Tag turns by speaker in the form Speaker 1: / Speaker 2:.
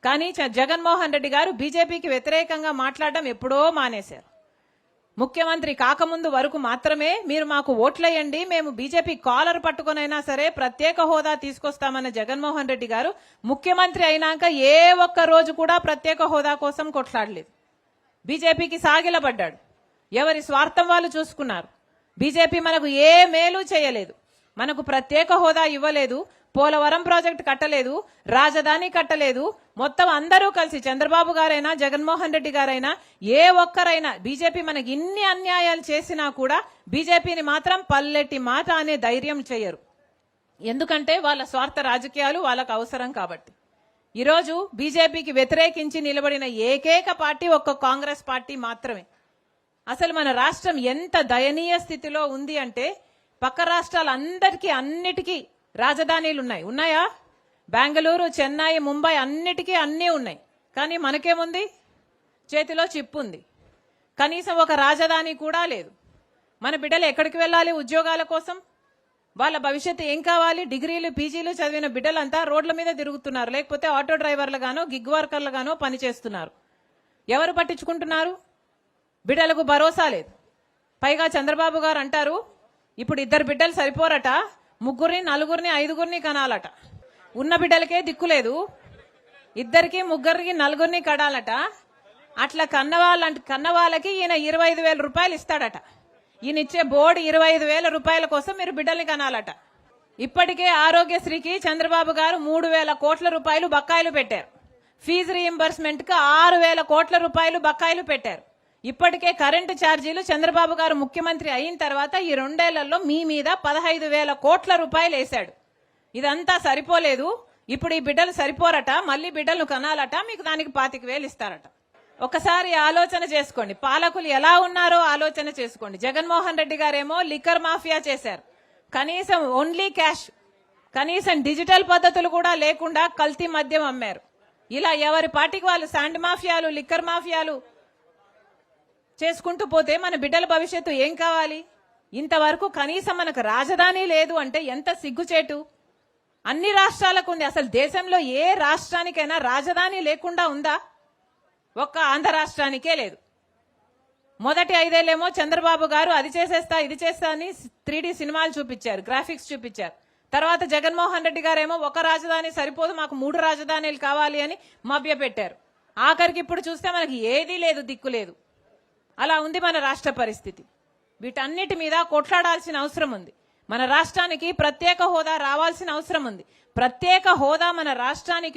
Speaker 1: కానీ జగన్మోహన్ రెడ్డి గారు బీజేపీకి వ్యతిరేకంగా మాట్లాడడం ఎప్పుడో మానేశారు. ముఖ్యమంత్రి కాకముందు వరకు మాత్రమే మీరు మాకు ఓట్లేయండి, మేము బీజేపీ కాలర్ పట్టుకునైనా సరే ప్రత్యేక హోదా తీసుకొస్తామన్న జగన్మోహన్ రెడ్డి గారు ముఖ్యమంత్రి అయినాక ఏ ఒక్క రోజు కూడా ప్రత్యేక హోదా కోసం కొట్లాడలేదు. బీజేపీకి సాగిలపడ్డాడు. ఎవరి స్వార్థం వాళ్ళు చూసుకున్నారు. బీజేపీ మనకు ఏ మేలు చేయలేదు. మనకు ప్రత్యేక హోదా ఇవ్వలేదు, పోలవరం ప్రాజెక్టు కట్టలేదు, రాజధాని కట్టలేదు. మొత్తం అందరూ కలిసి చంద్రబాబు గారైనా జగన్మోహన్ రెడ్డి గారైనా ఏ ఒక్కరైనా బీజేపీ మనకి ఇన్ని అన్యాయాలు చేసినా కూడా బీజేపీని మాత్రం పల్లెటి మాట అనే ధైర్యం చేయరు. ఎందుకంటే వాళ్ళ స్వార్థ రాజకీయాలు వాళ్ళకు అవసరం కాబట్టి. ఈరోజు బీజేపీకి వ్యతిరేకించి నిలబడిన ఏకైక పార్టీ ఒక్క కాంగ్రెస్ పార్టీ మాత్రమే. అసలు మన రాష్ట్రం ఎంత దయనీయ స్థితిలో ఉంది అంటే పక్క రాష్ట్రాలందరికీ అన్నిటికీ రాజధానీలు ఉన్నాయా? బెంగళూరు, చెన్నై, ముంబై అన్నిటికీ అన్నీ ఉన్నాయి. కానీ మనకేముంది? చేతిలో చిప్పు ఉంది. కనీసం ఒక రాజధాని కూడా లేదు. మన బిడ్డలు ఎక్కడికి వెళ్ళాలి ఉద్యోగాల కోసం? వాళ్ళ భవిష్యత్తు ఏం కావాలి? డిగ్రీలు, పీజీలు చదివిన బిడ్డలంతా రోడ్ల మీద తిరుగుతున్నారు, లేకపోతే ఆటో డ్రైవర్లుగానో గిగ్ వర్కర్లుగానో పనిచేస్తున్నారు. ఎవరు పట్టించుకుంటున్నారు? బిడ్డలకు భరోసా లేదు. పైగా చంద్రబాబు గారు అంటారు ఇప్పుడు 2 బిడ్డలు సరిపోరట, 3, 4, 5 కనాలట. ఉన్న బిడ్డలకే దిక్కులేదు, 2, 3, 4 కడాలట. అట్లా కన్నవాళ్ళకి ఈయన 25,000 రూపాయలు ఇస్తాడట. ఈయన ఇచ్చే బోర్డు 25,000 రూపాయల కోసం మీరు బిడ్డల్ని కనాలట. ఇప్పటికే ఆరోగ్యశ్రీకి చంద్రబాబు గారు 3,000 కోట్ల రూపాయలు బకాయిలు పెట్టారు. ఫీజు రీయింబర్స్మెంట్ కు 6,000 కోట్ల రూపాయలు బకాయిలు పెట్టారు. ఇప్పటికే కరెంటు ఛార్జీలు చంద్రబాబు గారు ముఖ్యమంత్రి అయిన తర్వాత ఈ 2 ఏళ్లలో మీ మీద 15,000 కోట్ల రూపాయలు వేశాడు. ఇదంతా సరిపోలేదు, ఇప్పుడు ఈ బిడ్డలు సరిపోరట, మళ్ళీ బిడ్డలను కనాలట, మీకు దానికి 25,000 ఇస్తారట. ఒకసారి ఆలోచన చేసుకోండి, పాలకులు ఎలా ఉన్నారో ఆలోచన చేసుకోండి. జగన్మోహన్ రెడ్డి గారేమో లిక్కర్ మాఫియా చేశారు. కనీసం ఓన్లీ క్యాష్, కనీసం డిజిటల్ పద్ధతులు కూడా లేకుండా కల్తీ మద్యం అమ్మారు. ఇలా ఎవరి పార్టీకి వాళ్ళు శాండ్ మాఫియాలు, లిక్కర్ మాఫియాలు చేసుకుంటూ పోతే మన బిడ్డల భవిష్యత్తు ఏం కావాలి? ఇంతవరకు కనీసం మనకు రాజధాని లేదు అంటే ఎంత సిగ్గుచేటు. అన్ని రాష్ట్రాలకు ఉంది, అసలు దేశంలో ఏ రాష్ట్రానికైనా రాజధాని లేకుండా ఉందా? ఒక్క ఆంధ్ర రాష్ట్రానికే లేదు. మొదటి 5 ఏళ్లేమో చంద్రబాబు గారు అది చేసేస్తా ఇది చేస్తా అని 3D సినిమాలు చూపించారు, గ్రాఫిక్స్ చూపించారు. తర్వాత జగన్మోహన్ రెడ్డి గారేమో ఒక రాజధాని సరిపోదు, మాకు 3 రాజధానులు కావాలి అని మభ్యపెట్టారు. ఆఖరికి ఇప్పుడు చూస్తే మనకి ఏదీ లేదు, దిక్కు లేదు. అలా ఉంది మన రాష్ట్ర పరిస్థితి. వీటన్నిటి మీద కొట్లాడాల్సిన అవసరం ఉంది. మన రాష్ట్రానికి ప్రత్యేక హోదా రావాల్సిన అవసరం ఉంది. ప్రత్యేక హోదా మన రాష్ట్రానికి